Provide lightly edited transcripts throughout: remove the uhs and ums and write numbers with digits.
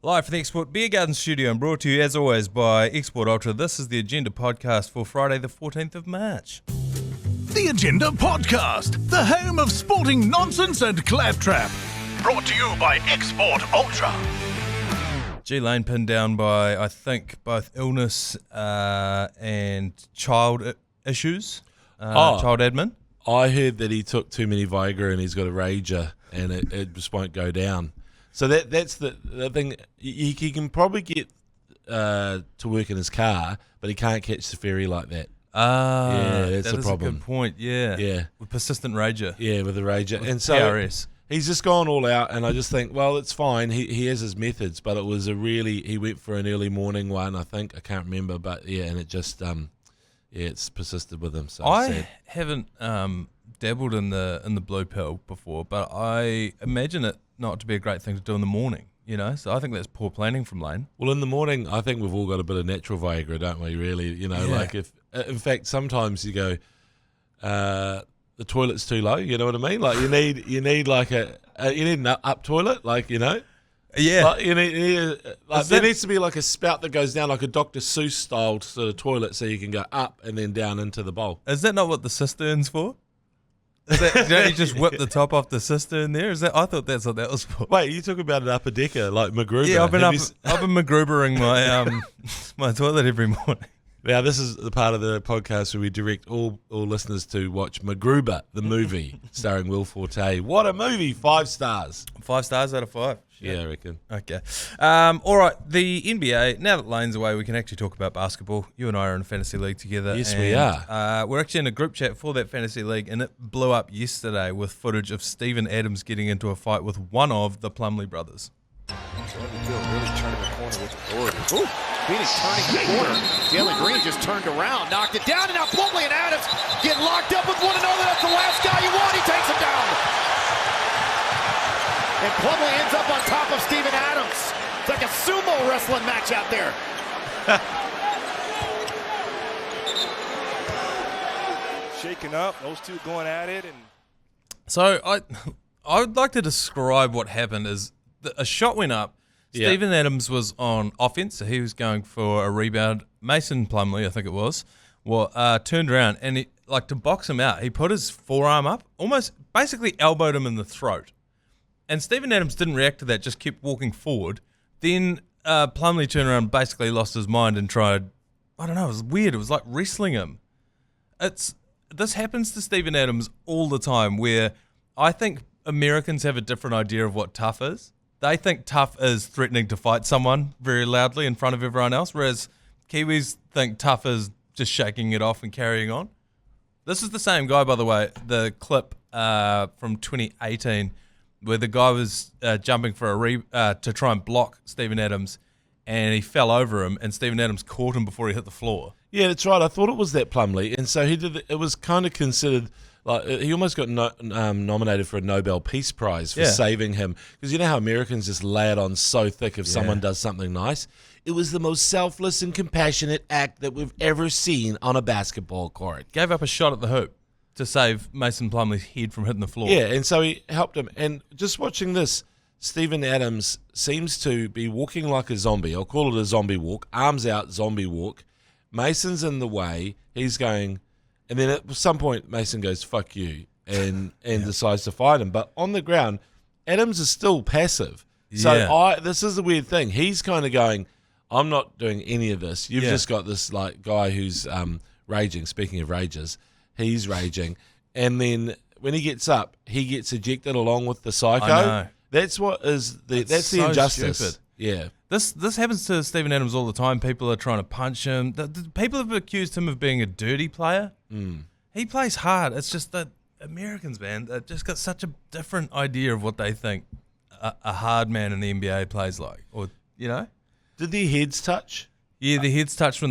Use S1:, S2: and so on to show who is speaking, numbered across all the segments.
S1: Live from the Export Beer Garden Studio and brought to you, as always, by Export Ultra. This is the Agenda Podcast for Friday, the 14th of March.
S2: The Agenda Podcast, the home of sporting nonsense and claptrap. Brought to you by Export Ultra.
S1: G-Lane pinned down by, I think, both illness and child issues, child admin.
S3: I heard that he took too many Viagra and he's got a rager and it just won't go down. So that's the thing. He can probably get to work in his car, but he can't catch the ferry like that. Yeah, that's the problem.
S1: A good point. Yeah. With persistent rager.
S3: Yeah, with the rager,
S1: with
S3: and so
S1: PRS.
S3: He's just gone all out. And I just think, well, it's fine. He has his methods, but it was he went for an early morning one. I can't remember, but yeah, and it just it's persisted with him. So
S1: I haven't dabbled in the blue pill before, but I imagine it not to be a great thing to do in the morning, so I think that's poor planning from Lane.
S3: Well, in the morning, I think we've all got a bit of natural Viagra, don't we, really? Like if, in fact, sometimes you go, the toilet's too low, you know what I mean? Like you need like you need an up toilet, like,
S1: Yeah.
S3: Like you need there needs to be like a spout that goes down like a Dr. Seuss style sort of toilet so you can go up and then down into the bowl.
S1: Is that not what the cistern's for? Don't you just whip the top off the cistern there? I thought that's what that was for.
S3: Wait, you talk about an upper decker like MacGruber?
S1: Yeah, I've been MacGrubering my my toilet every morning.
S3: Now this is the part of the podcast where we direct all listeners to watch MacGruber, the movie starring Will Forte. What a movie! 5 stars.
S1: 5 stars out of 5.
S3: Yeah, I reckon.
S1: Okay. All right, the NBA, now that Lane's away, we can actually talk about basketball. You and I are in a fantasy league together.
S3: Yes, we are.
S1: We're actually in a group chat for that fantasy league, and it blew up yesterday with footage of Steven Adams getting into a fight with one of the Plumlee brothers.
S4: Really turning the corner with authority. Ooh, Phoenix turning the corner. Jalen Green just turned around, knocked it down, and now Plumlee and Adams get locked up with one another. That's the last guy you want. He takes him down. And Plumlee ends up on top of Steven Adams. It's like a sumo wrestling match out there.
S5: Shaking up, those two going at it. And
S1: so I would like to describe what happened as a shot went up.
S3: Yeah.
S1: Steven Adams was on offense, so he was going for a rebound. Mason Plumlee, I think it was, turned around and to box him out, he put his forearm up, almost basically elbowed him in the throat. And Steven Adams didn't react to that, just kept walking forward. Then Plumlee turned around, basically lost his mind and tried, I don't know, it was weird. It was like wrestling him. This happens to Steven Adams all the time, where I think Americans have a different idea of what tough is. They think tough is threatening to fight someone very loudly in front of everyone else, whereas Kiwis think tough is just shaking it off and carrying on. This is the same guy, by the way, the clip from 2018, where the guy was jumping for to try and block Steven Adams, and he fell over him, and Steven Adams caught him before he hit the floor.
S3: Yeah, that's right. I thought it was that Plumlee, and so he did. It was kind of considered like he almost got nominated for a Nobel Peace Prize for saving him, because you know how Americans just lay it on so thick if someone does something nice. It was the most selfless and compassionate act that we've ever seen on a basketball court.
S1: Gave up a shot at the hoop to save Mason Plumlee's head from hitting the floor.
S3: Yeah, and so he helped him. And just watching this, Steven Adams seems to be walking like a zombie. I'll call it a zombie walk. Arms out, zombie walk. Mason's in the way. He's going, and then at some point, Mason goes, "Fuck you," and decides to fight him. But on the ground, Adams is still passive. So this is the weird thing. He's kind of going, "I'm not doing any of this. You've just got this like guy who's raging." Speaking of rages. He's raging, and then when he gets up, he gets ejected along with the psycho.
S1: I know.
S3: That's what is that's the
S1: so
S3: injustice.
S1: Stupid.
S3: Yeah,
S1: this happens to Steven Adams all the time. People are trying to punch him. People have accused him of being a dirty player. He plays hard. It's just that Americans, man, they've just got such a different idea of what they think a hard man in the NBA plays like, or
S3: Did their heads touch?
S1: Yeah, the heads touched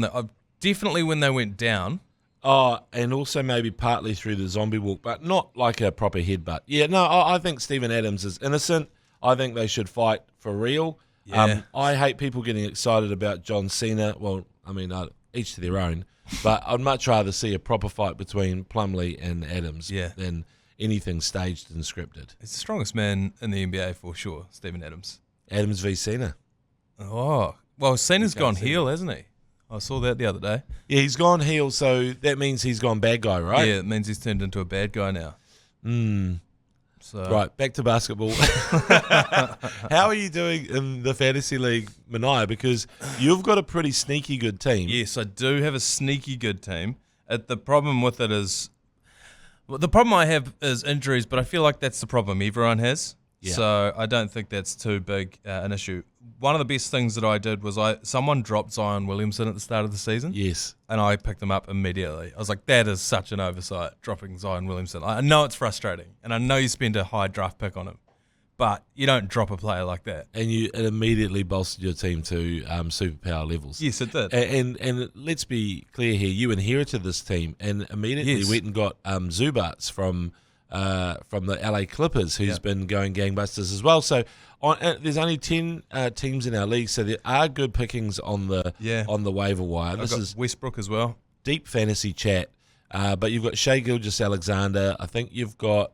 S1: definitely when they went down.
S3: Oh, and also maybe partly through the zombie walk, but not like a proper headbutt. Yeah, no, I think Steven Adams is innocent. I think they should fight for real.
S1: Yeah.
S3: I hate people getting excited about John Cena. Well, I mean, each to their own. But I'd much rather see a proper fight between Plumlee and Adams than anything staged and scripted.
S1: He's the strongest man in the NBA for sure, Steven Adams.
S3: Adams v. Cena.
S1: Oh, well, Cena's
S3: You
S1: gone
S3: can't see
S1: heel, hasn't he? I saw that the other day.
S3: Yeah, he's gone heel, so that means he's gone bad guy, right?
S1: Yeah, it means he's turned into a bad guy now. So
S3: Right, back to basketball. How are you doing in the fantasy league, Manaia? Because you've got a pretty sneaky good team.
S1: Yes, I do have a sneaky good team. The problem with it is, the problem I have is injuries, but I feel like that's the problem everyone has.
S3: Yeah.
S1: So I don't think that's too big an issue. One of the best things that I did was someone dropped Zion Williamson at the start of the season.
S3: Yes.
S1: And I picked him up immediately. I was like, that is such an oversight, dropping Zion Williamson. I know it's frustrating, and I know you spend a high draft pick on him, but you don't drop a player like that.
S3: And it immediately bolstered your team to superpower levels.
S1: Yes, it did.
S3: And let's be clear here, you inherited this team and immediately went and got Zubats from the LA Clippers, who's been going gangbusters as well. So there's only 10 teams in our league, so there are good pickings on the waiver wire.
S1: This is Westbrook as well.
S3: Deep fantasy chat, but you've got Shai Gilgeous-Alexander. I think you've got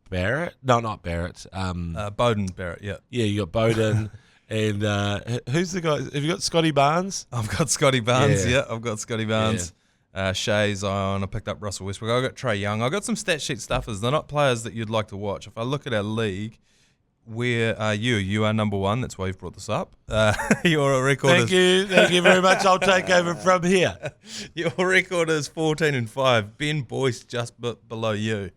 S3: Barrett. No, not Barrett.
S1: Bowden Barrett. Yeah.
S3: Yeah, you got Bowden. And who's the guy? Have you got Scotty Barnes?
S1: I've got Scotty Barnes. Yeah, I've got Scotty Barnes. Shea, Zion. I picked up Russell Westbrook. I got Trae Young. I got some stat sheet stuffers. They're not players that you'd like to watch. If I look at our league, where are you? You are number one. That's why you've brought this up. Your record
S3: Thank you very much. I'll take over from here.
S1: Your record is 14-5. Ben Boyce just below you,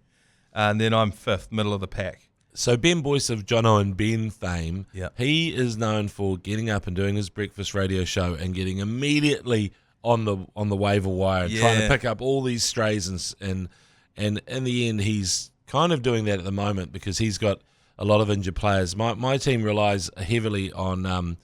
S1: and then I'm fifth, middle of the pack.
S3: So Ben Boyce of Jono and Ben fame,
S1: Yep.
S3: he is known for getting up and doing his breakfast radio show and getting immediately on the waiver wire and trying to pick up all these strays and in the end he's kind of doing that at the moment because he's got a lot of injured players. My team relies heavily on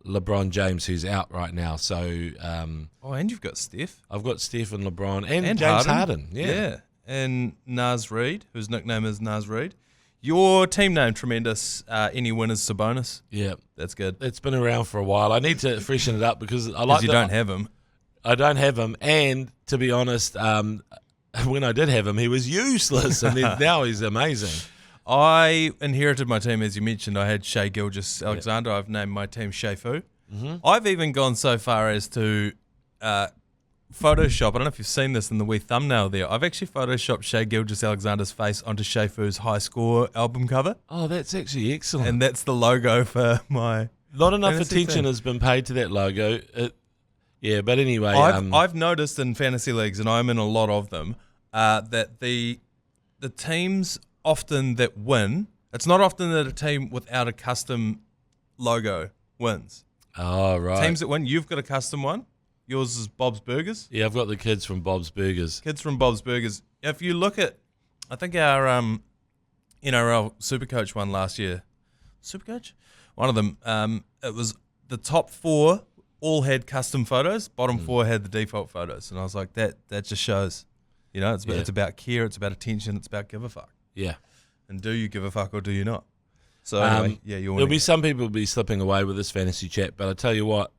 S3: LeBron James, who's out right now. So
S1: and you've got Steph.
S3: I've got Steph and LeBron and James
S1: Harden.
S3: Harden. Yeah.
S1: And Naz Reid, whose nickname is Naz Reid. Your team name, tremendous. Any winners, Sabonis.
S3: Yeah,
S1: that's good.
S3: It's been around for a while. I need to freshen it up because I like.
S1: You don't have him.
S3: I don't have him, and to be honest, when I did have him, he was useless, and then now he's amazing.
S1: I inherited my team, as you mentioned. I had Shai Gilgeous-Alexander. I've named my team Shai Fu.
S3: Mm-hmm.
S1: I've even gone so far as to Photoshop. I don't know if you've seen this in the wee thumbnail there. I've actually Photoshopped Shai Gilgeous-Alexander's face onto Shai Fu's High Score album cover.
S3: Oh, that's actually excellent.
S1: And that's the logo for my
S3: Not enough
S1: fantasy
S3: attention
S1: team.
S3: has been paid to that logo. Yeah, but anyway.
S1: I've noticed in fantasy leagues, and I'm in a lot of them, that the teams often that win, it's not often that a team without a custom logo wins.
S3: Oh, right.
S1: Teams that win, you've got a custom one. Yours is Bob's Burgers.
S3: Yeah, I've got the kids from Bob's Burgers.
S1: Kids from Bob's Burgers. If you look at, I think our NRL Supercoach one last year. Supercoach? One of them. It was the top four all had custom photos. Bottom four had the default photos. And I was like, that just shows, it's about care, it's about attention, it's about give a fuck.
S3: Yeah.
S1: And do you give a fuck or do you not? So anyway,
S3: there'll be some people will be slipping away with this fantasy chat, but I tell you what,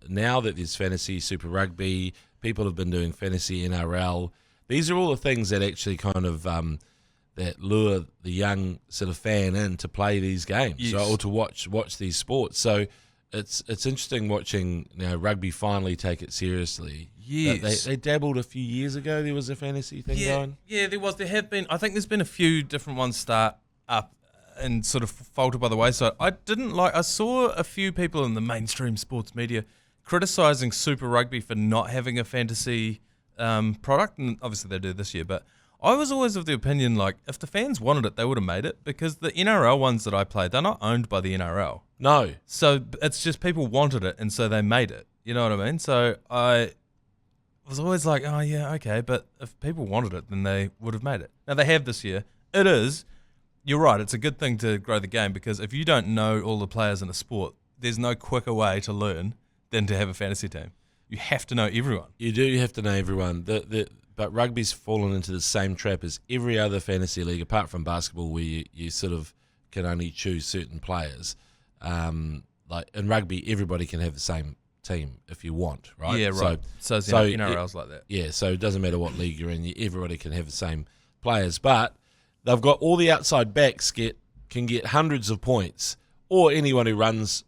S3: now that there's fantasy Super Rugby, people have been doing fantasy NRL. These are all the things that actually kind of that lure the young sort of fan in to play these games,
S1: yes.
S3: or to watch these sports. So it's interesting watching rugby finally take it seriously.
S1: Yes.
S3: They dabbled a few years ago. There was a fantasy thing going.
S1: Yeah, there was. There have been. I think there's been a few different ones start up and sort of falter by the wayside. I saw a few people in the mainstream sports media criticising Super Rugby for not having a fantasy product, and obviously they do this year, but I was always of the opinion, like, if the fans wanted it, they would have made it, because the NRL ones that I played, they're not owned by the NRL.
S3: No.
S1: So it's just people wanted it, and so they made it. You know what I mean? So I was always like, oh, yeah, okay, but if people wanted it, then they would have made it. Now, they have this year. You're right, it's a good thing to grow the game, because if you don't know all the players in a sport, there's no quicker way to learn than to have a fantasy team. You have to know everyone.
S3: You do have to know everyone. But rugby's fallen into the same trap as every other fantasy league, apart from basketball, where you sort of can only choose certain players. Like in rugby, everybody can have the same team if you want, right?
S1: Yeah, right. So NRL's like that.
S3: Yeah, so it doesn't matter what league you're in, everybody can have the same players. But they've got all the outside backs can get hundreds of points, or anyone who runs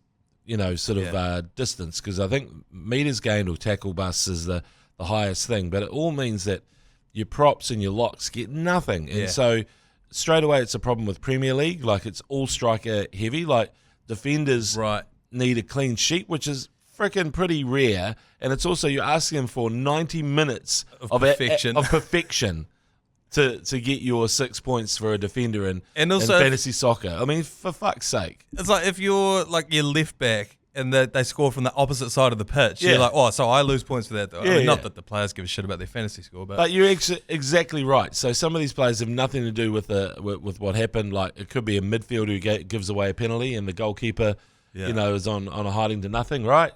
S3: sort of distance, because I think meters gained or tackle busts is the highest thing, but it all means that your props and your locks get nothing. And so straight away it's a problem with Premier League. Like, it's all striker heavy. Like, defenders need a clean sheet, which is freaking pretty rare. And it's also, you're asking them for 90 minutes of perfection to get your 6 points for a defender in fantasy soccer. I mean, for fuck's sake.
S1: It's like if you're like your left back and they score from the opposite side of the pitch. You're like, oh, so I lose points for that, though. I mean, not that the players give a shit about their fantasy score, but
S3: you're exactly right. So some of these players have nothing to do with what happened. Like, it could be a midfielder who gives away a penalty, and the goalkeeper, is on a hiding to nothing, right?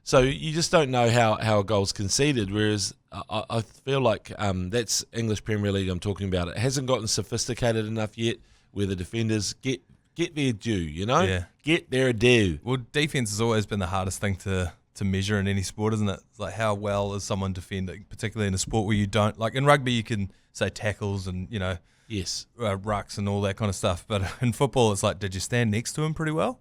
S3: So you just don't know how a goal's conceded. Whereas I feel like that's English Premier League I'm talking about. It hasn't gotten sophisticated enough yet, where the defenders get their due, Get their due.
S1: Well, defense has always been the hardest thing to measure in any sport, isn't it? It's like, how well is someone defending, particularly in a sport where you don't, like in rugby you can say tackles and, rucks and all that kind of stuff. But in football it's like, did you stand next to him pretty well?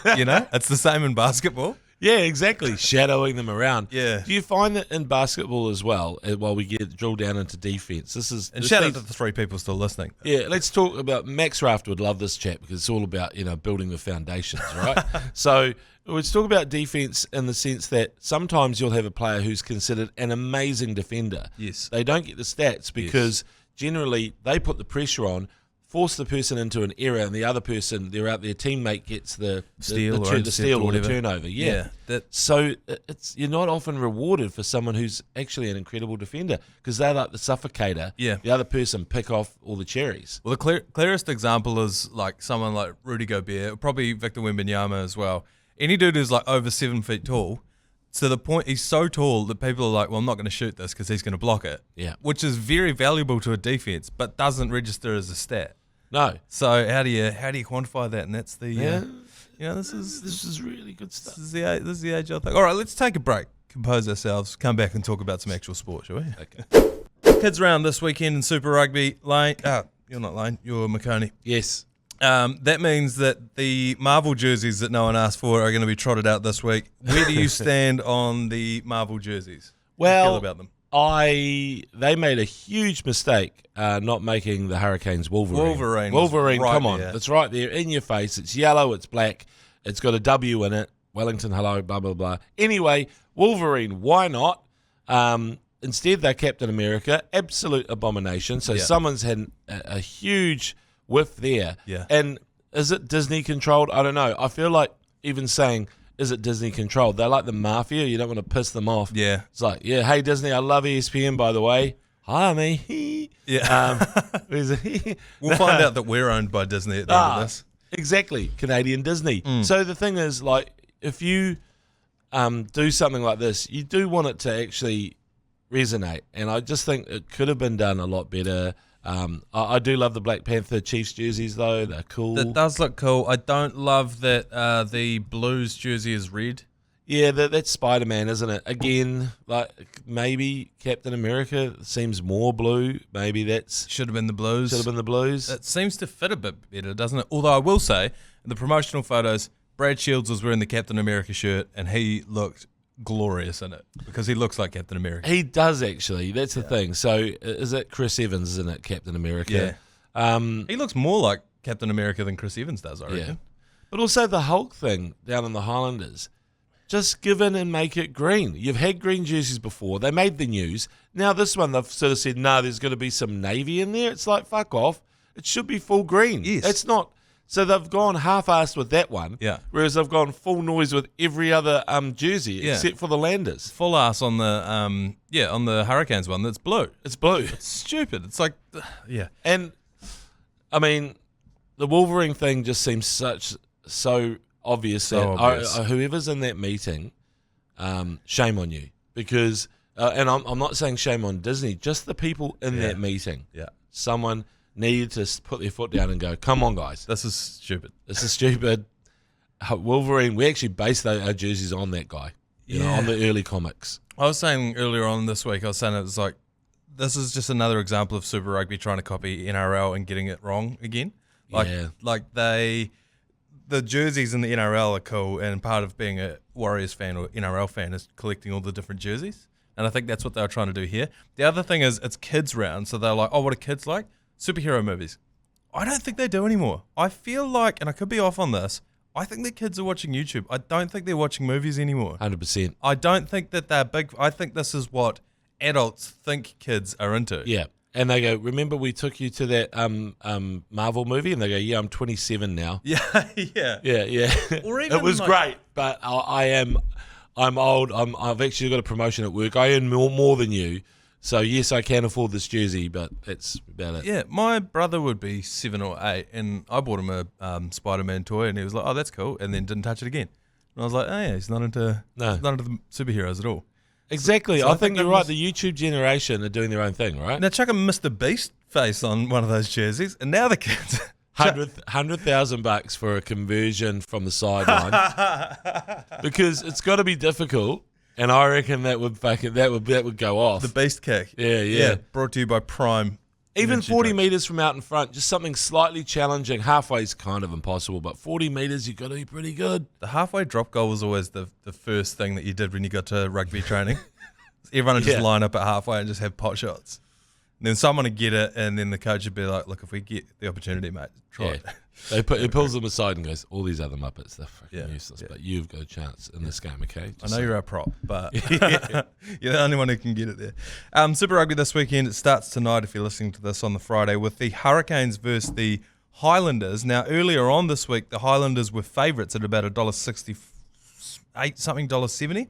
S1: It's the same in basketball.
S3: Yeah, exactly. Shadowing them around.
S1: Yeah.
S3: Do you find that in basketball as well, while we get drilled down into defense?
S1: Shout out to the 3 people still listening.
S3: Yeah, let's talk about, Max Raft would love this chat, because it's all about, building the foundations, right? So let's talk about defense in the sense that sometimes you'll have a player who's considered an amazing defender.
S1: Yes.
S3: They don't get the stats because generally they put the pressure on, force the person into an error, and the other person, their teammate, gets the steal or the turnover. So you're not often rewarded for someone who's actually an incredible defender, because they're like the suffocator.
S1: Yeah.
S3: The other person pick off all the cherries.
S1: Well, the clearest example is like someone like Rudy Gobert, probably Victor Wembanyama as well. Any dude who's like over 7 feet tall, to the point he's so tall that people are like, well, I'm not going to shoot this because he's going to block it.
S3: Yeah. Which
S1: Which is very valuable to a defense, but doesn't register as a stat.
S3: No.
S1: So how do you quantify that? And that's the this
S3: is really good stuff.
S1: This is the age old thing. All right, let's take a break, compose ourselves, come back and talk about some actual sport, shall we? Okay. Kids round this weekend in Super Rugby. Lane, you're not Lane, you're McOnie.
S3: Yes.
S1: That means that the Marvel jerseys that no one asked for are going to be trotted out this week. Where do you stand on the Marvel jerseys? How do you feel about them?
S3: They made a huge mistake not making the Hurricanes Wolverine.
S1: Wolverine, right,
S3: come on. It's right there in your face. It's yellow, it's black, it's got a W in it. Wellington, hello, blah, blah, blah. Anyway, Wolverine, why not? Instead, they're Captain America. Absolute abomination. So someone's had a huge whiff there.
S1: Yeah.
S3: And is it Disney controlled? I don't know. I feel like even saying, is it Disney controlled? They're like the mafia. You don't want to piss them off.
S1: Yeah.
S3: It's like, hey, Disney, I love ESPN, by the way. Hi, me.
S1: Yeah. We'll find out that we're owned by Disney at the end of this.
S3: Exactly. Canadian Disney. So the thing is, like, if you do something like this, you do want it to actually resonate. And I just think it could have been done a lot better. I do love the Black Panther Chiefs jerseys, though. They're cool.
S1: That does look cool. I don't love that the Blues jersey is red.
S3: Yeah, that's Spider-Man, isn't it? Again, like, maybe Captain America seems more blue. Maybe that's...
S1: Should have been the Blues.
S3: It
S1: seems to fit a bit better, doesn't it? Although I will say, in the promotional photos, Brad Shields was wearing the Captain America shirt, and he looked glorious in it because he looks like Captain America.
S3: He does, actually. That's the thing. So is it Chris Evans, isn't it, Captain America?
S1: Yeah. He looks more like Captain America than Chris Evans does, I reckon.
S3: Yeah. But also the Hulk thing down in the Highlanders. Just give in and make it green. You've had green jerseys before. They made the news. Now this one, they've sort of said, there's going to be some navy in there. It's like, fuck off. It should be full green.
S1: Yes.
S3: It's not. So they've gone half-assed with that one, whereas they've gone full noise with every other jersey except for the Landers.
S1: Full ass on the on the Hurricanes one. That's blue.
S3: It's blue.
S1: It's stupid. It's like,
S3: And I mean, the Wolverine thing just seems so obvious that whoever's in that meeting, shame on you, because and I'm not saying shame on Disney, just the people in that meeting.
S1: Yeah,
S3: someone needed to put their foot down and go, come on, guys.
S1: This is stupid.
S3: Wolverine, we actually based our jerseys on that guy, you know, on the early comics.
S1: I was saying earlier on this week, it was like, this is just another example of Super Rugby trying to copy NRL and getting it wrong again. Like they the jerseys in the NRL are cool, and part of being a Warriors fan or NRL fan is collecting all the different jerseys. And I think that's what they were trying to do here. The other thing is it's kids round, so they're like, oh, what are kids like? Superhero movies. I don't think they do anymore. I feel like, and I could be off on this, I think the kids are watching YouTube. I don't think they're watching movies anymore.
S3: 100%.
S1: I don't think that they're big. I think this is what adults think kids are into.
S3: Yeah. And they go, remember we took you to that Marvel movie? And they go, yeah, I'm 27 now.
S1: Yeah.
S3: Yeah.
S1: Or even
S3: it was great, but I'm old. I've actually got a promotion at work. I earn more than you. So, yes, I can afford this jersey, but that's about it.
S1: Yeah, my brother would be 7 or 8, and I bought him a Spider-Man toy, and he was like, oh, that's cool, and then didn't touch it again. And I was like, oh, yeah, he's not into the superheroes at all.
S3: Exactly.
S1: So
S3: I think you're right. The YouTube generation are doing their own thing, right?
S1: Now, chuck a Mr. Beast face on one of those jerseys, and now the kids...
S3: $100,000 for a conversion from the sideline because it's got to be difficult, and I reckon that would go off.
S1: The Beast kick.
S3: Yeah.
S1: Brought to you by Prime.
S3: Even 40 metres from out in front, just something slightly challenging. Halfway is kind of impossible, but 40 metres, you've got to be pretty good.
S1: The halfway drop goal was always the first thing that you did when you got to rugby training. Everyone would just line up at halfway and just have pot shots. And then someone would get it, and then the coach would be like, look, if we get the opportunity, mate, try it.
S3: He pulls them aside and goes, all these other Muppets, they're fucking useless, but you've got a chance in this game, okay?
S1: I know you're a prop, but you're the only one who can get it there. Super Rugby this weekend, it starts tonight if you're listening to this on the Friday, with the Hurricanes versus the Highlanders. Now, earlier on this week, the Highlanders were favourites at about $1.68, something, $1.70.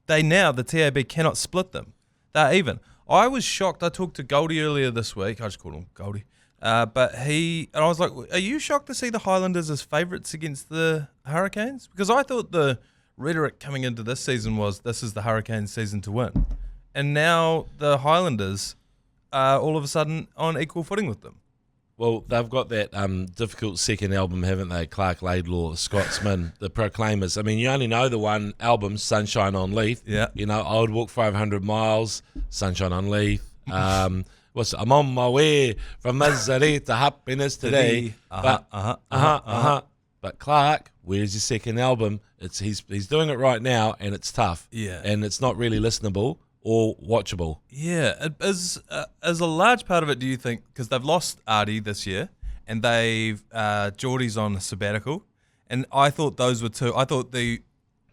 S1: The TAB cannot split them. They're even. I was shocked. I talked to Goldie earlier this week. I just called him Goldie. But I was like, are you shocked to see the Highlanders as favourites against the Hurricanes? Because I thought the rhetoric coming into this season was this is the Hurricanes' season to win. And now the Highlanders are all of a sudden on equal footing with them.
S3: Well, they've got that difficult second album, haven't they? Clark Laidlaw, Scotsman, The Proclaimers. I mean, you only know the one album, Sunshine on Leith.
S1: Yeah.
S3: You know, I would walk 500 miles, Sunshine on Leith. I'm on my way from misery to happiness today. But Clark, where's your second album? He's doing it right now, and it's tough.
S1: Yeah.
S3: And it's not really listenable or watchable.
S1: Yeah, as a large part of it, do you think, because they've lost Artie this year, and Geordie's on a sabbatical, and I thought those were two. I thought the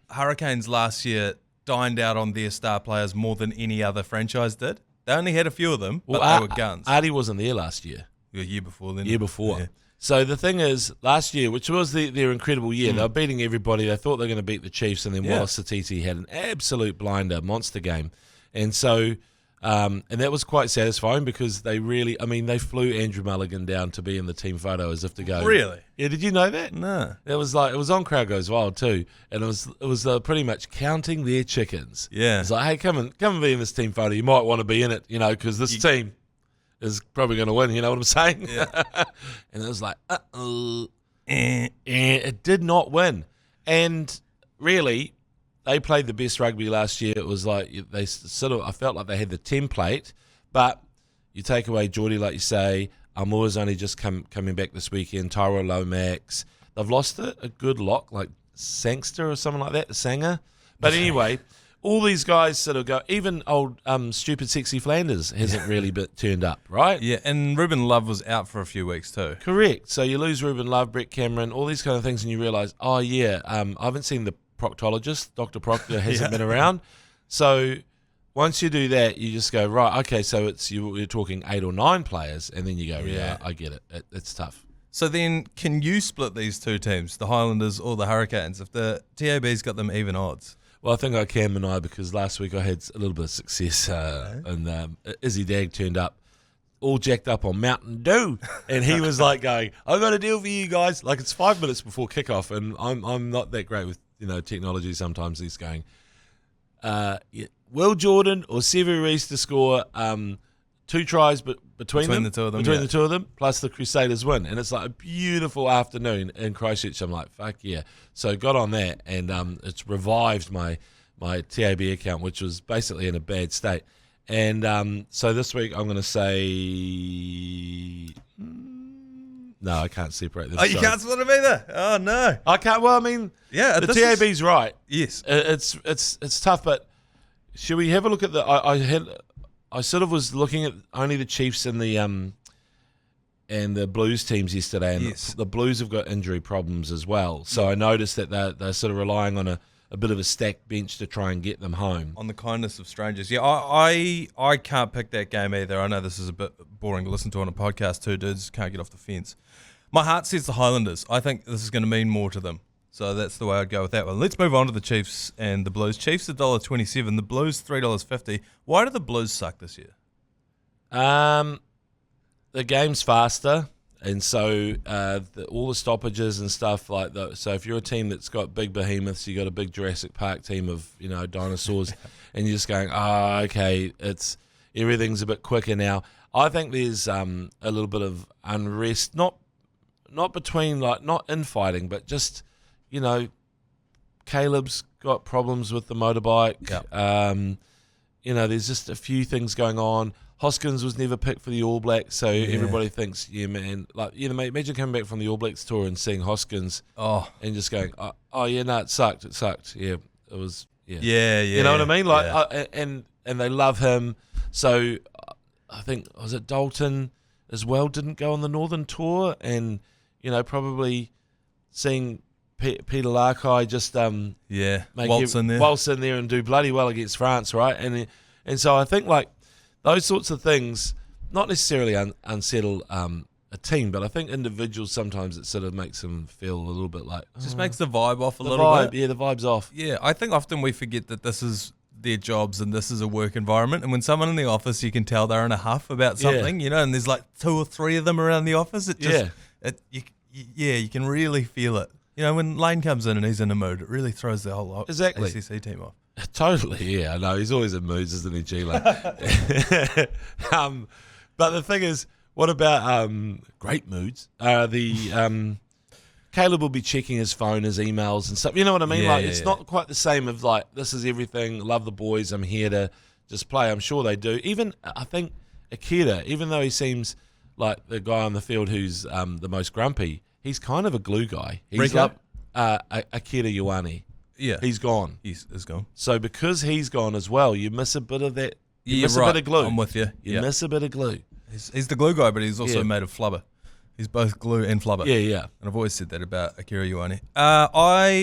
S1: Hurricanes last year dined out on their star players more than any other franchise did. They only had a few of them, but they were guns.
S3: Artie wasn't there last year.
S1: The year before then.
S3: Year before.
S1: Yeah.
S3: So the thing is, last year, which was their incredible year, they were beating everybody. They thought they were going to beat the Chiefs, and then Wallace Satiti had an absolute blinder, monster game. And so, and that was quite satisfying because they flew Andrew Mulligan down to be in the team photo as if to go.
S1: Really?
S3: Yeah, did you know that?
S1: No.
S3: It was on Crowd Goes Wild too, and it was pretty much counting their chickens.
S1: Yeah.
S3: It's like, hey, come and be in this team photo. You might want to be in it, because this team is probably going to win. You know what I'm saying?
S1: Yeah.
S3: And it was like, it did not win, and really. They played the best rugby last year. It was like I felt like they had the template, but you take away Geordie, like you say. Amour's only just coming back this weekend. Tyro Lomax. They've lost a good lot, like Sangster or something like that, the Sanger. But anyway, all these guys sort of go, even old stupid sexy Flanders hasn't really turned up, right?
S1: Yeah, and Ruben Love was out for a few weeks too.
S3: Correct. So you lose Ruben Love, Brett Cameron, all these kind of things, and you realise, I haven't seen the proctologist, Dr. Proctor hasn't been around. So once you do that, you just go, right, okay, so you're talking 8 or 9 players, and then you go, I get it. It's tough.
S1: So then can you split these two teams, the Highlanders or the Hurricanes, if the TAB's got them even odds?
S3: Well, I think I can, Manaia, because last week I had a little bit of success, and Izzy Dag turned up all jacked up on Mountain Dew, and he was like going, I've got a deal for you guys. Like, it's 5 minutes before kickoff, and I'm not that great with technology sometimes. He's going, Will Jordan or Sevu Reece to score 2 tries between the two of them, plus the Crusaders win. And it's like a beautiful afternoon in Christchurch. I'm like, fuck yeah. So got on that, and it's revived my TAB account, which was basically in a bad state. And so this week I'm going to say No, I can't separate them.
S1: Oh, you can't split them either? Oh, no.
S3: I can't. Well, I mean,
S1: Yeah,
S3: the TAB's right.
S1: Yes.
S3: It's tough, but should we have a look at the? I sort of was looking at only the Chiefs and the Blues teams yesterday, and the Blues have got injury problems as well. So I noticed that they're sort of relying on a bit of a stacked bench to try and get them home.
S1: On the kindness of strangers. Yeah, I can't pick that game either. I know this is a bit boring to listen to on a podcast. Two dudes can't get off the fence. My heart says the Highlanders. I think this is going to mean more to them. So that's the way I'd go with that one. Let's move on to the Chiefs and the Blues. Chiefs $1.27, the Blues $3.50. Why do the Blues suck this year?
S3: The game's faster, and so all the stoppages and stuff like that. So if you're a team that's got big behemoths, you got a big Jurassic Park team of dinosaurs, and you're just going, okay, everything's a bit quicker now. I think there's a little bit of unrest, not between not infighting, but just Caleb's got problems with the motorbike.
S1: Yep.
S3: There's just a few things going on. Hoskins was never picked for the All Blacks, so everybody thinks, mate, imagine coming back from the All Blacks tour and seeing Hoskins and just going, it sucked. Yeah, it was,
S1: Yeah.
S3: You know what I mean? And they love him. So I think, was it Dalton as well didn't go on the Northern tour, and, probably seeing Peter Larkai just waltz in there and do bloody well against France, right? And so I think those sorts of things not necessarily unsettle a team, but I think individuals sometimes it sort of makes them feel a little bit like
S1: just makes the vibe off a little bit.
S3: Yeah, the vibe's off.
S1: Yeah, I think often we forget that this is their jobs and this is a work environment, and when someone in the office, you can tell they're in a huff about something, and there's 2 or 3 of them around the office. It just you can really feel it. When Lane comes in and he's in a mood, it really throws the whole ACC team off.
S3: Totally, yeah. I know. He's always in moods, isn't he, G-Lane? But the thing is, what about great moods? Caleb will be checking his phone, his emails and stuff. You know what I mean? It's not quite the same of this is everything, love the boys, I'm here to just play. I'm sure they do. Even, I think, Akira, even though he seems like the guy on the field who's the most grumpy, he's kind of a glue guy. He's like Akira Ioane.
S1: Yeah.
S3: He's gone.
S1: He's gone.
S3: So because he's gone as well, you miss a bit of that. You miss
S1: a
S3: bit of glue.
S1: I'm with you.
S3: You miss a bit of glue.
S1: He's the glue guy, but he's also made of flubber. He's both glue and flubber.
S3: Yeah.
S1: And I've always said that about Akira Ioane.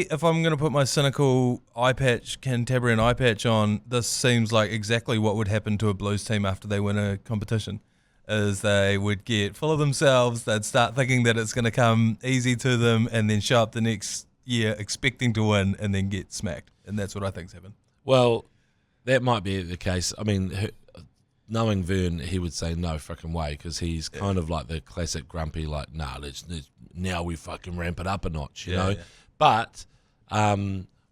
S1: If I'm going to put my cynical Cantabrian eye patch on, this seems like exactly what would happen to a Blues team after they win a competition. Is they would get full of themselves, they'd start thinking that it's going to come easy to them, and then show up the next year expecting to win and then get smacked. And that's what I think's happened.
S3: Well, that might be the case. I mean, knowing Vern, he would say no fucking way, because he's kind of like the classic grumpy, now we fucking ramp it up a notch, you know? Yeah. But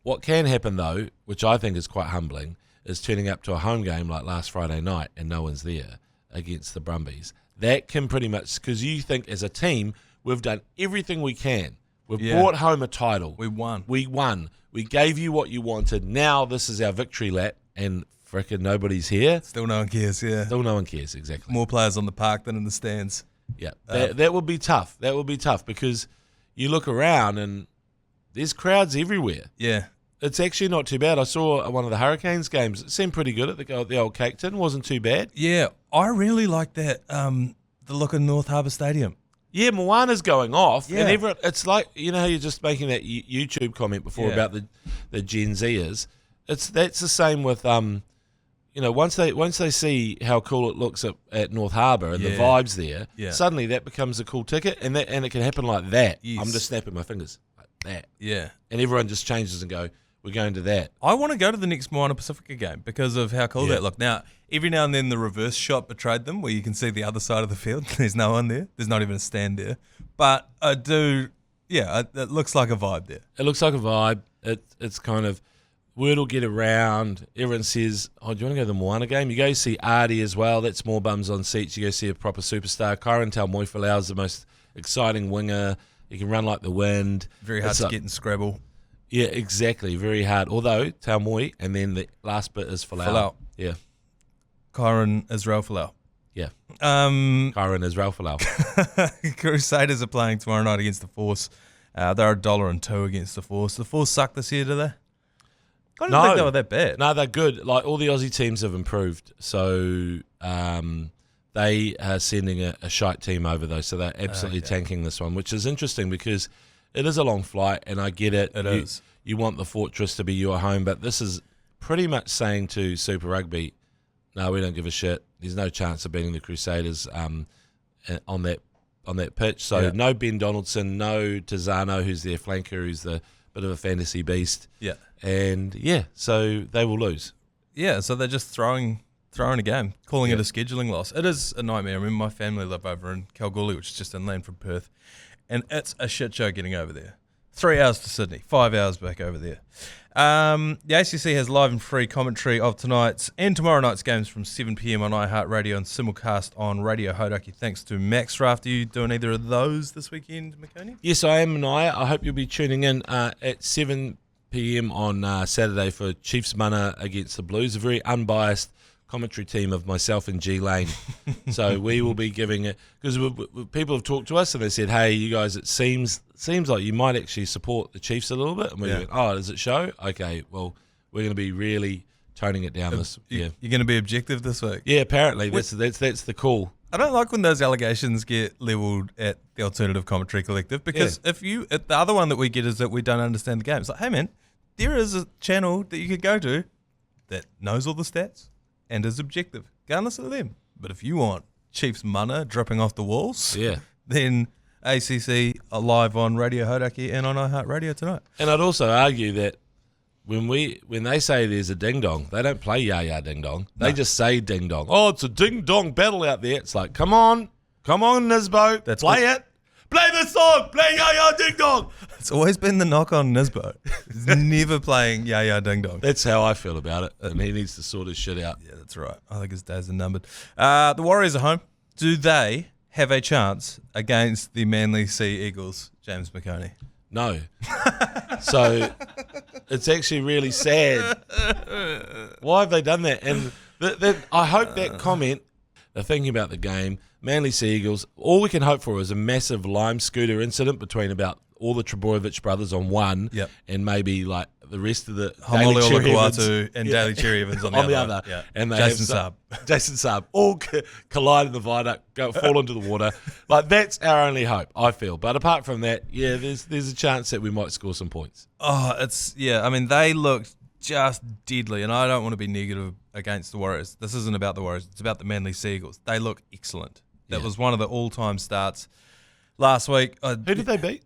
S3: what can happen, though, which I think is quite humbling, is turning up to a home game like last Friday night and no one's there against the Brumbies. That can pretty much, because you think as a team, we've done everything we can. We've brought home a title.
S1: We won.
S3: We gave you what you wanted. Now this is our victory lap, and frickin' nobody's here.
S1: Still no one cares,
S3: Still no one cares, exactly.
S1: More players on the park than in the stands.
S3: Yeah, that would be tough. That would be tough, because you look around and there's crowds everywhere.
S1: Yeah.
S3: It's actually not too bad. I saw one of the Hurricanes games. It seemed pretty good at the old Cake Tin. Wasn't too bad.
S1: Yeah, I really like that, the look of North Harbour Stadium.
S3: Yeah, Moana's going off. Yeah. And everyone, it's like, how you're just making that YouTube comment before about the Gen Zers. That's the same with, once they see how cool it looks at North Harbour and the vibes there, suddenly that becomes a cool ticket, and it can happen like that. Yes. I'm just snapping my fingers like that.
S1: Yeah.
S3: And everyone just changes and go, we're going to that.
S1: I want to go to the next Moana Pacifica game because of how cool that looked. Now, every now and then the reverse shot betrayed them, where you can see the other side of the field. There's no one there. There's not even a stand there. But I do, it looks like a vibe there.
S3: It looks like a vibe. It's kind of, word will get around. Everyone says, do you want to go to the Moana game? You go see Artie as well. That's more bums on seats. You go see a proper superstar. Kyron Taumoefalau is the most exciting winger. He can run like the wind.
S1: Very hard to get in Scrabble.
S3: Yeah, exactly. Very hard. Although, Taumoi, and then the last bit is Falau.
S1: Falau.
S3: Yeah.
S1: Kyron Israel Falau.
S3: Yeah.
S1: Kyron
S3: Israel Folau.
S1: Crusaders are playing tomorrow night against the Force. They're $1.02 against the Force. The Force suck this year, do they? I didn't think they were that bad.
S3: No, they're good. Like, all the Aussie teams have improved. So they are sending a shite team over, though. So they're absolutely tanking this one, which is interesting because it is a long flight, and I get it.
S1: It is.
S3: You want the Fortress to be your home, but this is pretty much saying to Super Rugby, no, we don't give a shit. There's no chance of beating the Crusaders on that pitch. So no Ben Donaldson, no Tizano, who's their flanker, who's the bit of a fantasy beast.
S1: Yeah.
S3: And, so they will lose.
S1: Yeah, so they're just throwing a game, calling it a scheduling loss. It is a nightmare. I mean, my family live over in Kalgoorlie, which is just inland from Perth, and it's a shit show getting over there. 3 hours to Sydney, 5 hours back over there. The ACC has live and free commentary of tonight's and tomorrow night's games from 7 p.m. on iHeartradio and simulcast on Radio Hodaki. Thanks to Max Raft. Are you doing either of those this weekend, McOnie?
S3: Yes, I am, Manaia. I hope you'll be tuning in at 7 p.m. on Saturday for Chiefs Mana against the Blues, a very unbiased commentary team of myself and G Lane. So we will be giving it, because people have talked to us and they said, hey, you guys, it seems like you might actually support the Chiefs a little bit. And we went, does it show? Okay, well, we're going to be really toning it down this year.
S1: You're going to be objective this week?
S3: Yeah, apparently. That's the call.
S1: I don't like when those allegations get levelled at the Alternative Commentary Collective, because the other one that we get is that we don't understand the game. It's like, hey man, there is a channel that you could go to that knows all the stats and is objective. Go and listen to them. But if you want Chiefs Mana dripping off the walls, then ACC are live on Radio Hodaki and on iHeartradio tonight.
S3: And I'd also argue that when they say there's a ding dong, they don't play ya ding dong. They just say ding dong. Oh, it's a ding dong battle out there. It's like, come on, Nisbo, play it. Play the song, play ya ding dong.
S1: It's always been the knock on Nisbo. He's never playing ya ding dong.
S3: That's how I feel about it, and he needs to sort his shit out.
S1: Yeah, that's right. I think his days are numbered. The Warriors are home. Do they have a chance against the Manly Sea Eagles, James McOnie?
S3: No. So it's actually really sad. Why have they done that? And I hope that comment, they're thinking about the game, Manly Sea Eagles, all we can hope for is a massive lime scooter incident between about all the Trebojevic brothers on one and maybe like the rest of the Daly Cherry Evans
S1: and Daly Cherry Evans on the other.
S3: Yeah. And they Jason Saab all collide in the viaduct, fall into the water. Like, that's our only hope, I feel. But apart from that, there's a chance that we might score some points.
S1: Oh, I mean, they looked just deadly, and I don't want to be negative against the Warriors. This isn't about the Warriors. It's about the Manly Sea Eagles. They look excellent. That was one of the all-time starts last week.
S3: Who did they beat?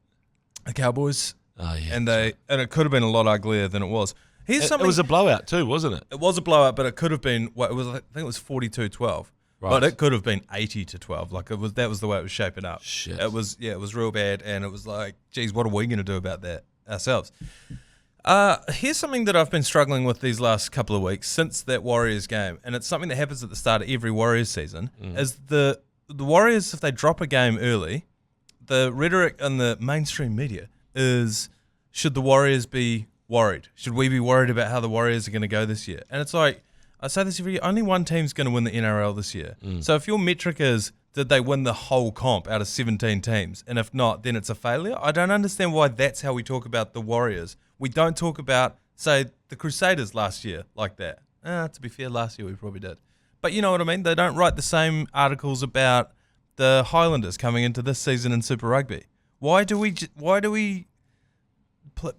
S1: The Cowboys.
S3: Oh, yeah.
S1: And it could have been a lot uglier than it was.
S3: It was a blowout too, wasn't it?
S1: It was a blowout, but it could have been. I think it was 42-12. Right. But it could have been 80-12. Like, that was the way it was shaping up.
S3: Shit.
S1: It was real bad, and it was like, geez, what are we going to do about that ourselves? Here's something that I've been struggling with these last couple of weeks since that Warriors game, and it's something that happens at the start of every Warriors season. Is the Warriors, if they drop a game early, the rhetoric in the mainstream media is, should the Warriors be worried? Should we be worried about how the Warriors are going to go this year? And it's like, I say this every year, only one team's going to win the NRL this year. So if your metric is, did they win the whole comp out of 17 teams? And if not, then it's a failure. I don't understand why that's how we talk about the Warriors. We don't talk about, say, the Crusaders last year like that. To be fair, last year we probably did. But you know what I mean? They don't write the same articles about the Highlanders coming into this season in Super Rugby. Why do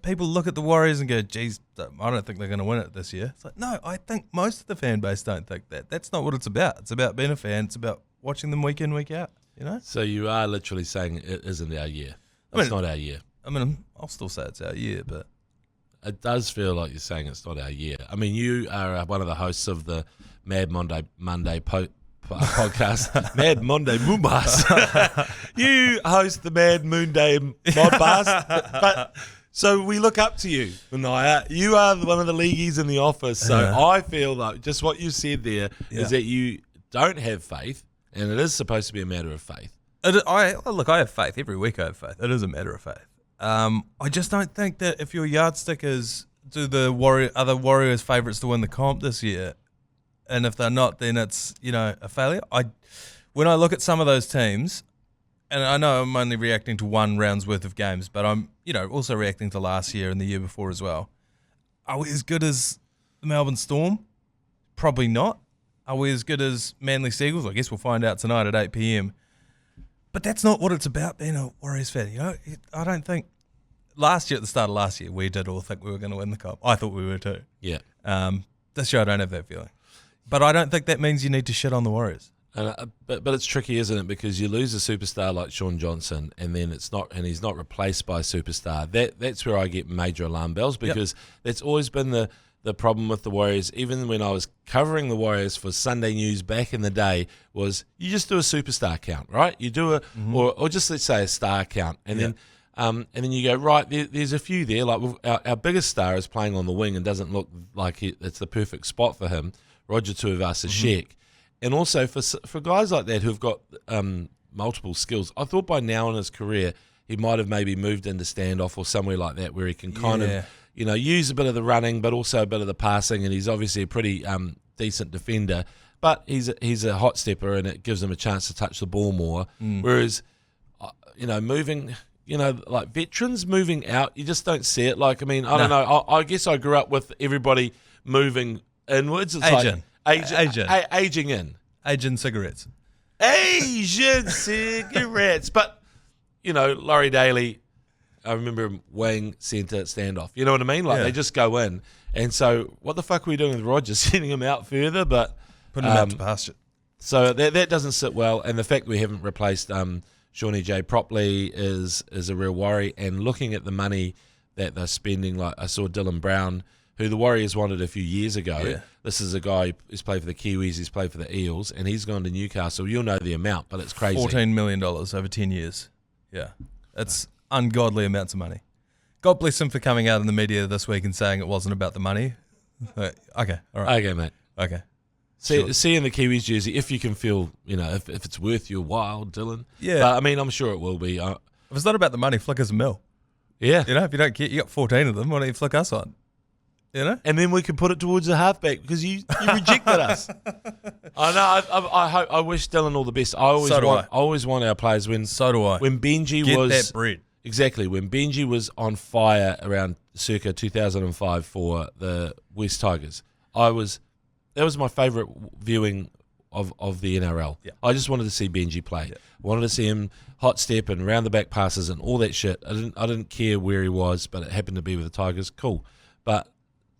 S1: people look at the Warriors and go, geez, I don't think they're going to win it this year? It's like, no, I think most of the fan base don't think that. That's not what it's about. It's about being a fan. It's about watching them week in, week out, you know?
S3: So you are literally saying it isn't our year. It's not our year.
S1: I mean, I'll still say it's our year, but
S3: it does feel like you're saying it's not our year. I mean, you are one of the hosts of the Mad Monday podcast, Mad Monday Moonbas. You host the Mad Moonday Modbas, but so we look up to you, Manaia. You are one of the leagueies in the office, so I feel like just what you said there is that you don't have faith, and it is supposed to be a matter of faith.
S1: I have faith. Every week I have faith. It is a matter of faith. I just don't think that if your yardstick is, are the Warriors favourites to win the comp this year, and if they're not, then it's a failure. When I look at some of those teams, and I know I'm only reacting to one round's worth of games, but I'm also reacting to last year and the year before as well. Are we as good as the Melbourne Storm? Probably not. Are we as good as Manly Seagulls? I guess we'll find out tonight at 8 p.m. But that's not what it's about being a Warriors fan. I don't think last year, at the start of last year, we did all think we were going to win the Cup. I thought we were too.
S3: Yeah.
S1: This year I don't have that feeling. But I don't think that means you need to shit on the Warriors.
S3: But it's tricky, isn't it? Because you lose a superstar like Sean Johnson, and then he's not replaced by a superstar. That's where I get major alarm bells, because that's always been the problem with the Warriors. Even when I was covering the Warriors for Sunday News back in the day, was you just do a superstar count, right? You do or just let's say a star count, and then you go, right, there's a few there. Like our biggest star is playing on the wing and doesn't look like it's the perfect spot for him. Roger Tuivasa-Sheck. And also for guys like that who've got multiple skills, I thought by now in his career he might have maybe moved into standoff or somewhere like that, where he can kind of use a bit of the running but also a bit of the passing, and he's obviously a pretty decent defender. But he's a hot stepper, and it gives him a chance to touch the ball more. Whereas moving, like veterans moving out, you just don't see it. Like, I mean, I don't know. I guess I grew up with everybody moving inwards. It's aging in.
S1: Asian cigarettes.
S3: Asian cigarettes. But, Laurie Daly, I remember him weighing centre standoff. You know what I mean? Like, they just go in. And so what the fuck are we doing with Rogers? Sending him out further? But
S1: putting him out to pasture.
S3: So that doesn't sit well. And the fact we haven't replaced Shawnee J properly is a real worry. And looking at the money that they're spending, like I saw Dylan Brown, who the Warriors wanted a few years ago. Yeah. This is a guy who's played for the Kiwis, he's played for the Eels, and he's gone to Newcastle. You'll know the amount, but it's crazy.
S1: $14 million over 10 years. Yeah. It's ungodly amounts of money. God bless him for coming out in the media this week and saying it wasn't about the money. Okay, all right.
S3: Okay, mate.
S1: Okay.
S3: See in the Kiwis jersey, if you can feel, if it's worth your while, Dylan.
S1: Yeah.
S3: But, I mean, I'm sure it will be.
S1: If it's not about the money, flick us a mil.
S3: Yeah.
S1: If you don't care, you got 14 of them, why don't you flick us on?
S3: And then we can put it towards the halfback, because you rejected us. I know. I wish Dylan all the best. I always want our players when.
S1: So do I.
S3: When Benji
S1: Get
S3: was
S1: that bread.
S3: Exactly. When Benji was on fire around circa 2005 for the West Tigers, that was my favourite viewing of the NRL.
S1: Yeah.
S3: I just wanted to see Benji play. Wanted to see him hot step and round the back passes and all that shit. I didn't care where he was, but it happened to be with the Tigers. Cool. But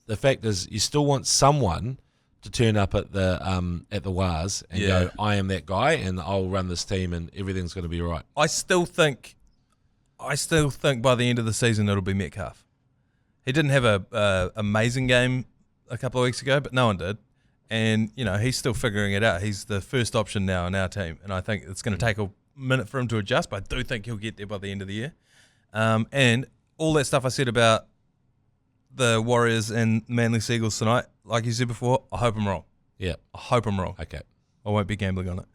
S3: the fact is, you still want someone to turn up at the WARs and go, I am that guy, and I'll run this team, and everything's going to be all right.
S1: I still think by the end of the season it'll be Metcalf. He didn't have a amazing game a couple of weeks ago, but no one did, and he's still figuring it out. He's the first option now in our team, and I think it's going to take a minute for him to adjust, but I do think he'll get there by the end of the year. And all that stuff I said about the Warriors and Manly Seagulls tonight, like you said before, I hope I'm wrong.
S3: Yeah.
S1: I hope I'm wrong.
S3: Okay.
S1: I won't be gambling on it.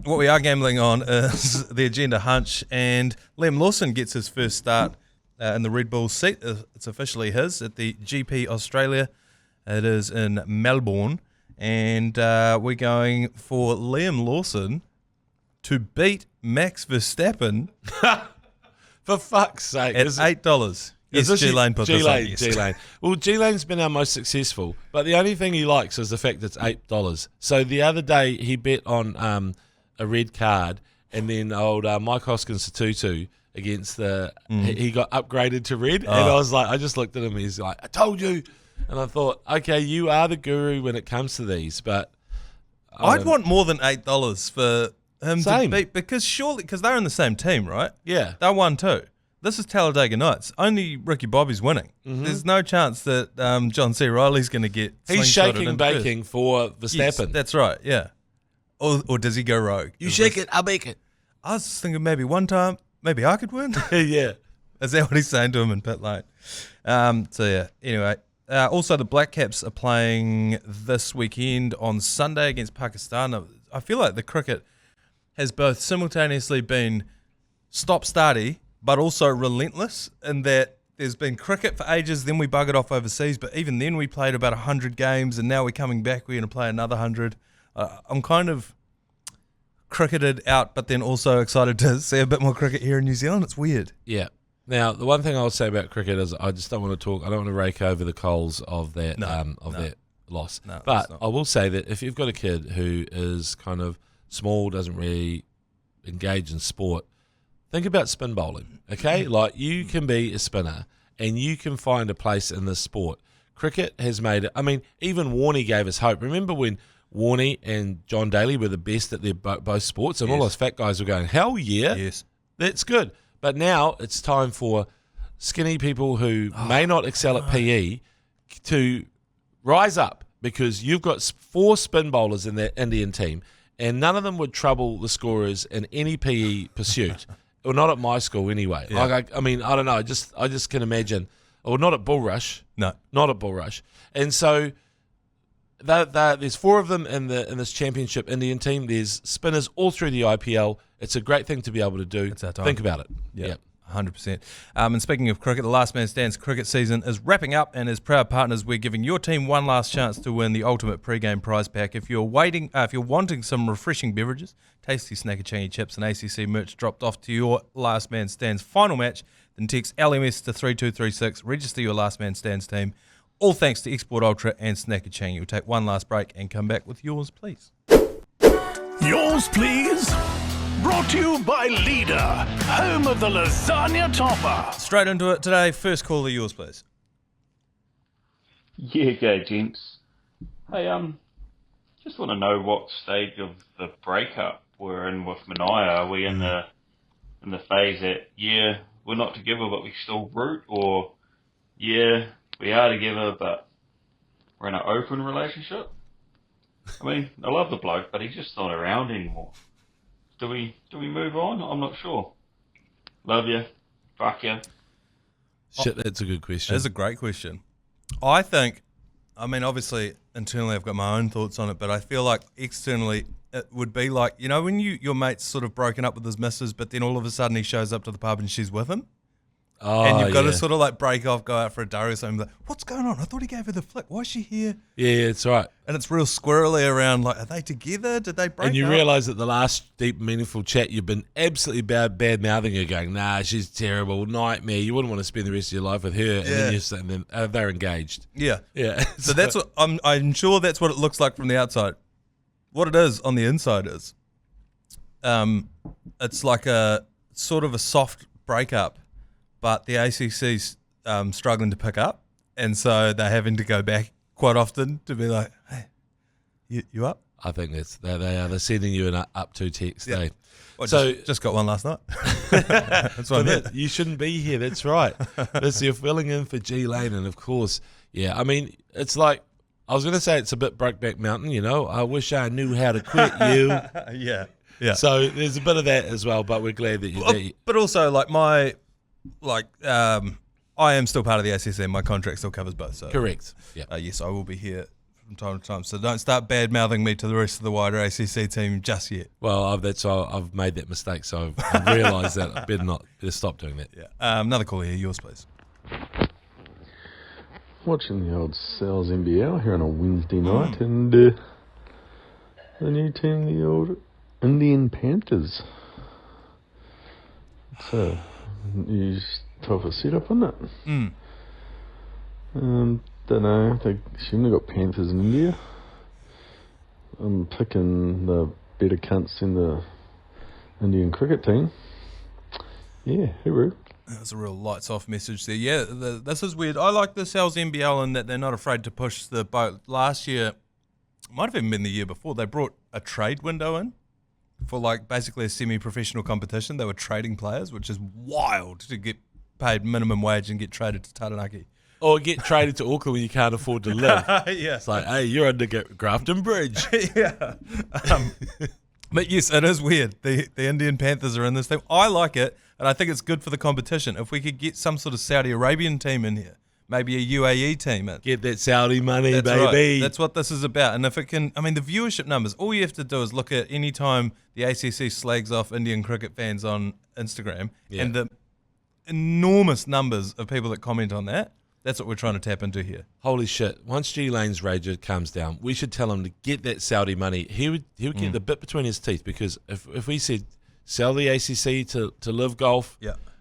S1: What we are gambling on is the agenda hunch, and Liam Lawson gets his first start in the Red Bull seat. It's officially his at the GP Australia. It is in Melbourne, and we're going for Liam Lawson to beat Max Verstappen
S3: for fuck's sake.
S1: At $8. Yes, G-Lane put this on. Yes.
S3: G-Lane. Well, G-Lane's been our most successful, but the only thing he likes is the fact it's $8. So the other day he bet on a red card, and then old Mike Hoskins-Tutu against the he got upgraded to red, and I was like, I just looked at him, he's like, I told you, and I thought, okay, you are the guru when it comes to these, but
S1: I'd want more than $8 for him to beat, because they're in the same team, right?
S3: Yeah,
S1: they're 1-2. This is Talladega Nights. Only Ricky Bobby's winning. Mm-hmm. There's no chance that John C. Riley's going to get.
S3: He's shaking baking for Verstappen.
S1: Yes, that's right. Yeah. Or does he go rogue?
S3: You shake it, I'll bake it.
S1: I was thinking maybe one time, maybe I could win.
S3: Yeah.
S1: Is that what he's saying to him in pit lane? So yeah. Anyway, also the Black Caps are playing this weekend on Sunday against Pakistan. I feel like the cricket has both simultaneously been stop-starty, but also relentless in that there's been cricket for ages, then we buggered off overseas, but even then we played about 100 games, and now we're coming back, we're going to play another 100. I'm kind of cricketed out, but then also excited to see a bit more cricket here in New Zealand. It's weird.
S3: Yeah. Now, the one thing I'll say about cricket is I just don't want to talk. I don't want to rake over the coals of that that loss.
S1: No,
S3: but I will say that if you've got a kid who is kind of small, doesn't really engage in sport, think about spin bowling. Okay, like you can be a spinner and you can find a place in this sport. Cricket has made it. I mean, even Warnie gave us hope. Remember when Warnie and John Daly were the best at their both sports, and all those fat guys were going, hell yeah, that's good. But now it's time for skinny people who may not excel at PE to rise up, because you've got 4 spin bowlers in that Indian team, and none of them would trouble the scorers in any PE pursuit. Well, not at my school anyway.
S1: Yeah.
S3: Like, I mean, I don't know. I just can imagine. Or not at Bull Rush.
S1: No.
S3: Not at Bull Rush. And so there's 4 of them in this championship Indian team. There's spinners all through the IPL. It's a great thing to be able to do.
S1: It's our time.
S3: Think about it.
S1: Yeah. 100%. And speaking of cricket, the Last Man Stands cricket season is wrapping up, and as proud partners, we're giving your team one last chance to win the ultimate pre-game prize pack. If you're wanting some refreshing beverages, tasty Snackachangi chips, and ACC merch dropped off to your Last Man Stands final match, then text LMS to 3236, register your Last Man Stands team. All thanks to Export Ultra and Snackachangi. We'll take one last break and come back with yours, please.
S2: Yours, please. Brought to you by Leader, home of the lasagna topper.
S1: Straight into it today. First caller, yours, please.
S6: Yeah, go gents. Hey, just want to know what stage of the breakup we're in with Manaia. Are we in the phase that we're not together but we still root, or we are together but we're in an open relationship? I mean, I love the bloke, but he's just not around anymore. Do we move on? I'm not sure. Love you. Fuck you.
S3: Shit, that's a good question.
S1: That's a great question. I think, I mean, obviously, internally I've got my own thoughts on it, but I feel like externally it would be like, you know, when your mate's sort of broken up with his missus, but then all of a sudden he shows up to the pub and she's with him.
S3: Oh,
S1: and you've got to sort of like break off, go out for a durry or something. Like, what's going on? I thought he gave her the flick. Why is she here?
S3: Yeah, that's right.
S1: And it's real squirrely around, like, are they together? Did they break up?
S3: And you realise that the last deep, meaningful chat, you've been absolutely bad-mouthing her, going, nah, she's terrible, nightmare. You wouldn't want to spend the rest of your life with her. And then they're engaged.
S1: Yeah.
S3: Yeah.
S1: So that's what, I'm sure that's what it looks like from the outside. What it is on the inside is, it's like a sort of a soft breakup, but the ACC's struggling to pick up, and so they're having to go back quite often to be like, hey, you up?
S3: I think they're sending you an up to text.
S1: Yeah.
S3: Eh?
S1: Well,
S3: So
S1: just got one last night. That's what I meant.
S3: you shouldn't be here. That's right. You're filling in for G Lane, and of course, I mean, it's like, I was going to say it's a bit Brokeback Mountain, you know. I wish I knew how to quit you.
S1: Yeah.
S3: So there's a bit of that as well, but we're glad that you're there.
S1: But also, like I am still part of the ACC. My contract still covers both. So
S3: Correct. Yeah.
S1: Yes, I will be here from time to time. So don't start bad-mouthing me to the rest of the wider ACC team just yet.
S3: Well, I've made that mistake, so I've realised that I better stop doing that.
S1: Yeah. Another call here. Yours, please.
S7: Watching the old Sal's NBL here on a Wednesday night, and the new team, the old Indian Panthers. So, you tough a setup on that. Don't know, they shouldn't have got Panthers in India. I'm picking the better cunts in the Indian cricket team. Yeah, hooroo.
S1: That was a real lights-off message there. Yeah, this is weird. I like the Sal's NBL in that they're not afraid to push the boat. Last year, might have even been the year before, they brought a trade window in for like basically a semi-professional competition. They were trading players, which is wild to get paid minimum wage and get traded to Taranaki.
S3: Or get traded to Auckland when you can't afford to live.
S1: Yeah.
S3: It's like, hey, you're under Grafton Bridge.
S1: Yeah. But yes, it is weird. The Indian Panthers are in this thing. I like it, and I think it's good for the competition. If we could get some sort of Saudi Arabian team in here, maybe a UAE team in.
S3: Get that Saudi money,
S1: That's
S3: baby.
S1: Right. That's what this is about. And if it can, I mean, the viewership numbers, all you have to do is look at any time the ACC slags off Indian cricket fans on Instagram, and enormous numbers of people that comment on that. That's what we're trying to tap into here.
S3: Holy shit. Once G Lane's rage calms down, we should tell him to get that Saudi money. He would get the bit between his teeth, because if we said sell the ACC to Live Golf,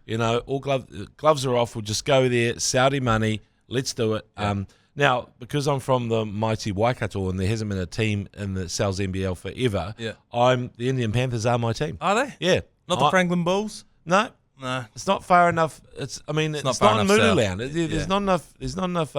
S3: all gloves are off, we'll just go there, Saudi money, let's do it. Yeah. Now, because I'm from the mighty Waikato and there hasn't been a team in the Sal's NBL forever, the Indian Panthers are my team.
S1: Are they?
S3: Yeah.
S1: Not the Franklin Bulls?
S3: No.
S1: No,
S3: it's not far enough. It's not in Mululand. There's not enough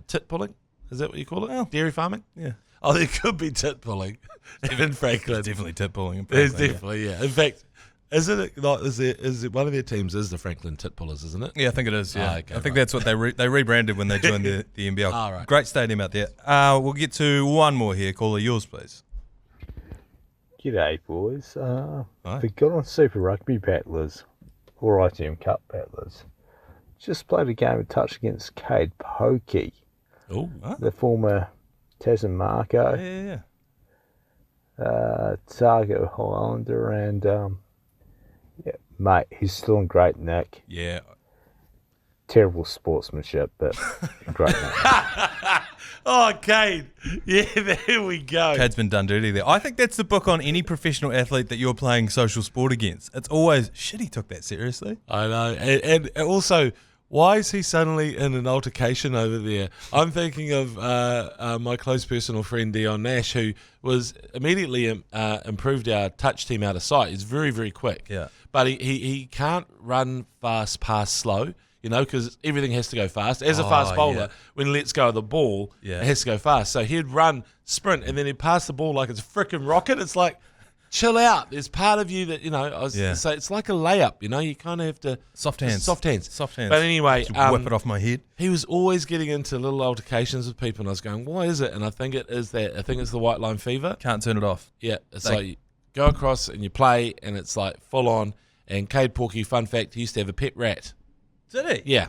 S3: tit pulling. Is that what you call it?
S1: Well,
S3: dairy farming.
S1: Yeah.
S3: Oh, there could be tit pulling in Franklin.
S1: There's definitely tit pulling in
S3: Franklin.
S1: Franklin.
S3: There's definitely, yeah. In fact, isn't it not? Is it one of their teams is the Franklin Tit Pullers, isn't it?
S1: Yeah, I think it is. Yeah,
S3: okay,
S1: I think that's what they rebranded when they joined the NBL.
S3: Right.
S1: Great stadium out there. We'll get to one more here. Caller, yours, please.
S8: G'day, boys. We got on Super Rugby.Plus, or ITM Cup battlers. Just played a game of touch against Cade Pokey, the former Tasman Marco, Target Highlander, and mate, he's still in great nick.
S1: Yeah.
S8: Terrible sportsmanship, but great nick.
S3: Oh, Cade. Yeah, there we go.
S1: Cade's been done dirty there. I think that's the book on any professional athlete that you're playing social sport against. It's always, shit, he took that seriously.
S3: I know. And also, why is he suddenly in an altercation over there? I'm thinking of my close personal friend, Dion Nash, who was immediately improved our touch team out of sight. He's very, very quick.
S1: Yeah.
S3: But he can't run fast past slow. Because everything has to go fast. As a fast bowler, when he lets go of the ball, it has to go fast. So he'd run, sprint, and then he'd pass the ball like it's a frickin' rocket. It's like, chill out. There's part of you that, so it's like a layup, you kind of have to...
S1: Soft hands.
S3: But anyway...
S1: whip it off my head.
S3: He was always getting into little altercations with people, and I was going, why is it? And I think it is that. I think it's the white line fever.
S1: Can't turn it off.
S3: Yeah, it's like you go across and you play, and it's like full on. And Cade Porky, fun fact, he used to have a pet rat.
S1: Did he?
S3: Yeah.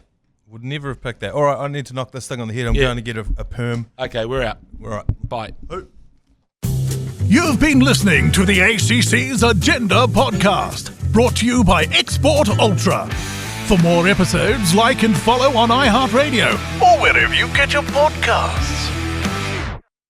S1: Would never have picked that. All right, I need to knock this thing on the head. I'm going to get a perm.
S3: Okay, we're out.
S1: All right.
S3: Bye.
S2: You've been listening to the ACC's Agenda podcast, brought to you by Export Ultra. For more episodes, like and follow on iHeartradio or wherever you get your podcasts.